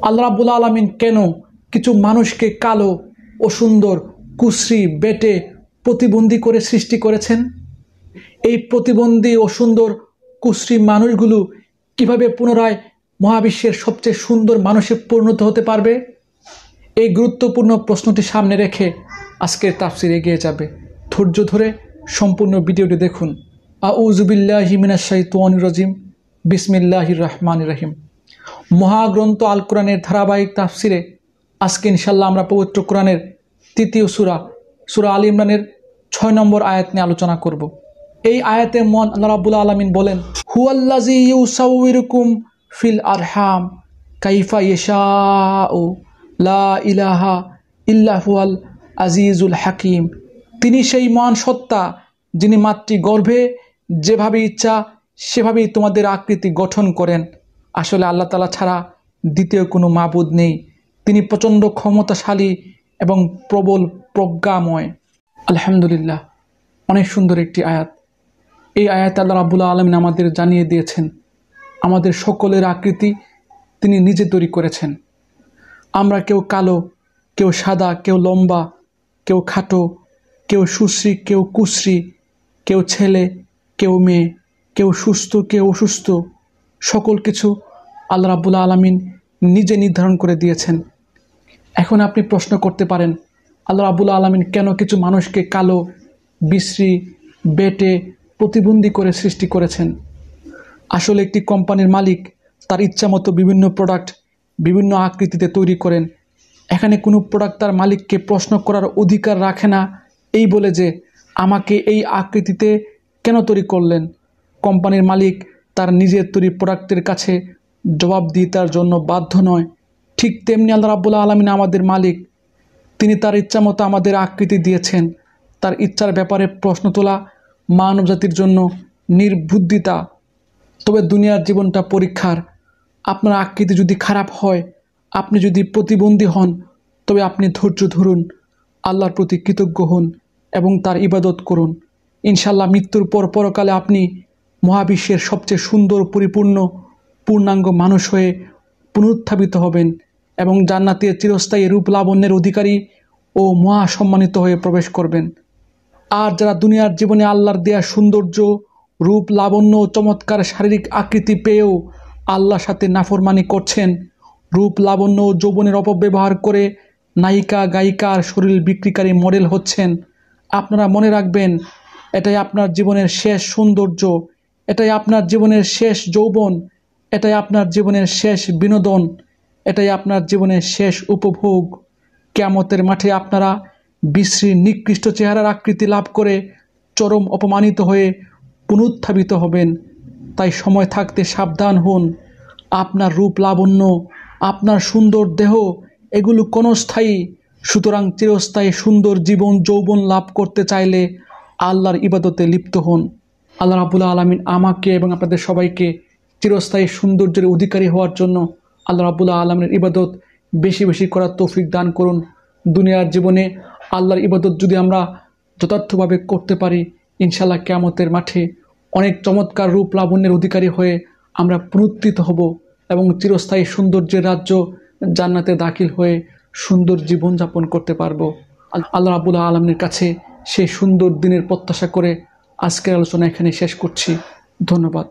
আল্লাহ রাব্বুল আলামিন কেন কিছু মানুষকে কালো ও সুন্দর, কুশ্রী, বেটে, প্রতিবন্ধী করে সৃষ্টি করেছেন? এই প্রতিবন্ধী ও সুন্দর কুশ্রী মানুষগুলো কিভাবে পুনরায় মহাবিশ্বের সবচেয়ে সুন্দর মানুষে পরিণত হতে পারবে? এই গুরুত্বপূর্ণ প্রশ্নটি সামনে রেখে আজকের তাফসীর এগিয়ে যাবে। ধৈর্য ধরে সম্পূর্ণ ভিডিওটি দেখুন। আউযু বিল্লাহি মিনাশ শাইতানির রাজিম। বিসমিল্লাহির রহমানির রহিম। মহাগ্রন্থ আল কোরআনের ধারাবাহিক তাফসীরে আজকে ইনশাআল্লাহ আমরা পবিত্র কোরআনের তৃতীয় সূরা আল ইমরানের 6 নম্বর আয়াত নিয়ে আলোচনা করব। এই আয়াতে আল্লাহ রাব্বুল আলামিন বলেন, হুয়াল্লাযী ইউসাউইরুকুম ফিল আরহাম কাইফা ইয়াশাউ লা ইলাহা ইল্লা হুয়াল আজিজুল হাকিম। তিনি সেই মহান সত্তা যিনি মাতৃগর্ভে যেভাবে ইচ্ছা সেভাবেই তোমাদের আকৃতি গঠন করেন। আসলে আল্লাহ তাআলা ছাড়া দ্বিতীয় কোনো মাবুদ নেই। তিনি প্রচণ্ড ক্ষমতাশালী এবং প্রবল প্রজ্ঞাময়। আলহামদুলিল্লাহ, অনেক সুন্দর একটি আয়াত। এই আয়াতে আল্লাহ রাব্বুল আলামিন আমাদের জানিয়ে দিয়েছেন আমাদের সকলের আকৃতি তিনি নিজে তৈরি করেছেন। আমরা কেউ কালো, কেউ সাদা, কেউ লম্বা, কেউ খাটো, কেউ সুশ্রী, কেউ কুশ্রী, কেউ ছেলে, কেউ মেয়ে, কেউ সুস্থ, কেউ অসুস্থ, সকল কিছু আল্লাহ রাব্বুল আলামিন নিজে নির্ধারণ করে দিয়েছেন। এখন আপনি প্রশ্ন করতে পারেন, আল্লাহ রাব্বুল আলামিন কেন কিছু মানুষকে কালো, বিশ্রী, বেটে, প্রতিবন্ধী করে সৃষ্টি করেছেন? আসলে একটি কোম্পানির মালিক তার ইচ্ছামতো বিভিন্ন প্রোডাক্ট বিভিন্ন আকৃতিতে তৈরি করেন। এখানে কোনো প্রোডাক্ট তার মালিককে প্রশ্ন করার অধিকার রাখে না এই বলে যে আমাকে এই আকৃতিতে কেন তৈরি করলেন। কোম্পানির মালিক তার নিজের তৈরি প্রোডাক্টের কাছে জবাবদিহিতার জন্য বাধ্য নয়। ঠিক তেমনি আল্লাহ রাব্বুল আলামিন আমাদের মালিক, তিনি তার ইচ্ছামতো আমাদের আকৃতি দিয়েছেন। তার ইচ্ছার ব্যাপারে প্রশ্ন তোলা মানবজাতির জন্য নির্বুদ্ধিতা। তবে দুনিয়ার জীবনটা পরীক্ষার। আপনার আকৃতি যদি খারাপ হয়, আপনি যদি প্রতিবন্ধী হন, তবে আপনি ধৈর্য ধরুন, আল্লাহর প্রতি কৃতজ্ঞ হন এবং তার ইবাদত করুন। ইনশাআল্লাহ মৃত্যুর পর পরকালে আপনি মহাবিশ্বের সবচেয়ে সুন্দর, পরিপূর্ণ, পূর্ণাঙ্গ মানুষ হয়ে পুনরুত্থাপিত হবেন এবং জান্নাতের চিরস্থায়ী রূপ লাবণ্যের অধিকারী ও মহাসম্মানিত হয়ে প্রবেশ করবেন। আর যারা দুনিয়ার জীবনে আল্লাহর দেয়া সৌন্দর্য, রূপ, লাবণ্য ও চমৎকার শারীরিক আকৃতি পেয়েও আল্লাহর সাথে নাফরমানি করছেন, রূপ, লাবণ্য ও যৌবনের অপব্যবহার করে নায়িকা, গায়িকা আর শরীর বিক্রিকারী মডেল হচ্ছেন, আপনারা মনে রাখবেন এটাই আপনার জীবনের শেষ সৌন্দর্য, এটাই আপনার জীবনের শেষ যৌবন, এটাই আপনার জীবনের শেষ বিনোদন, এটাই আপনার জীবনের শেষ উপভোগ। কিয়ামতের মাঠে আপনারা বিশ্রী, নিকৃষ্ট চেহারার আকৃতি লাভ করে চরম অপমানিত হয়ে পুনরুত্থাপিত হবেন। তাই সময় থাকতে সাবধান হন। আপনার রূপ, লাবণ্য, আপনার সুন্দর দেহ এগুলো ক্ষণস্থায়ী। সুতরাং চিরস্থায়ী সুন্দর জীবন যৌবন লাভ করতে চাইলে আল্লাহর ইবাদতে লিপ্ত হন। আল্লাহ রাব্বুল আলামিন আমাকে এবং আপনাদের সবাইকে চিরস্থায়ী সৌন্দর্যের অধিকারী হওয়ার জন্য আল্লাহ রাব্বুল আলামিনের ইবাদত বেশি বেশি করার তৌফিক দান করুন। দুনিয়ার জীবনে আল্লাহর ইবাদত যদি আমরা যথার্থভাবে করতে পারি, ইনশাআল্লাহ কিয়ামতের মাঠে অনেক চমৎকার রূপ লাবণ্যের অধিকারী হয়ে আমরা পুনরুত্থিত হব এবং চিরস্থায়ী সৌন্দর্যের রাজ্য জান্নাতে দাখিল হয়ে সুন্দর জীবনযাপন করতে পারবো। আল্লাহ রাব্বুল আলামিনের কাছে সেই সুন্দর দিনের প্রত্যাশা করে আজকের আলোচনা এখানে শেষ করছি। ধন্যবাদ।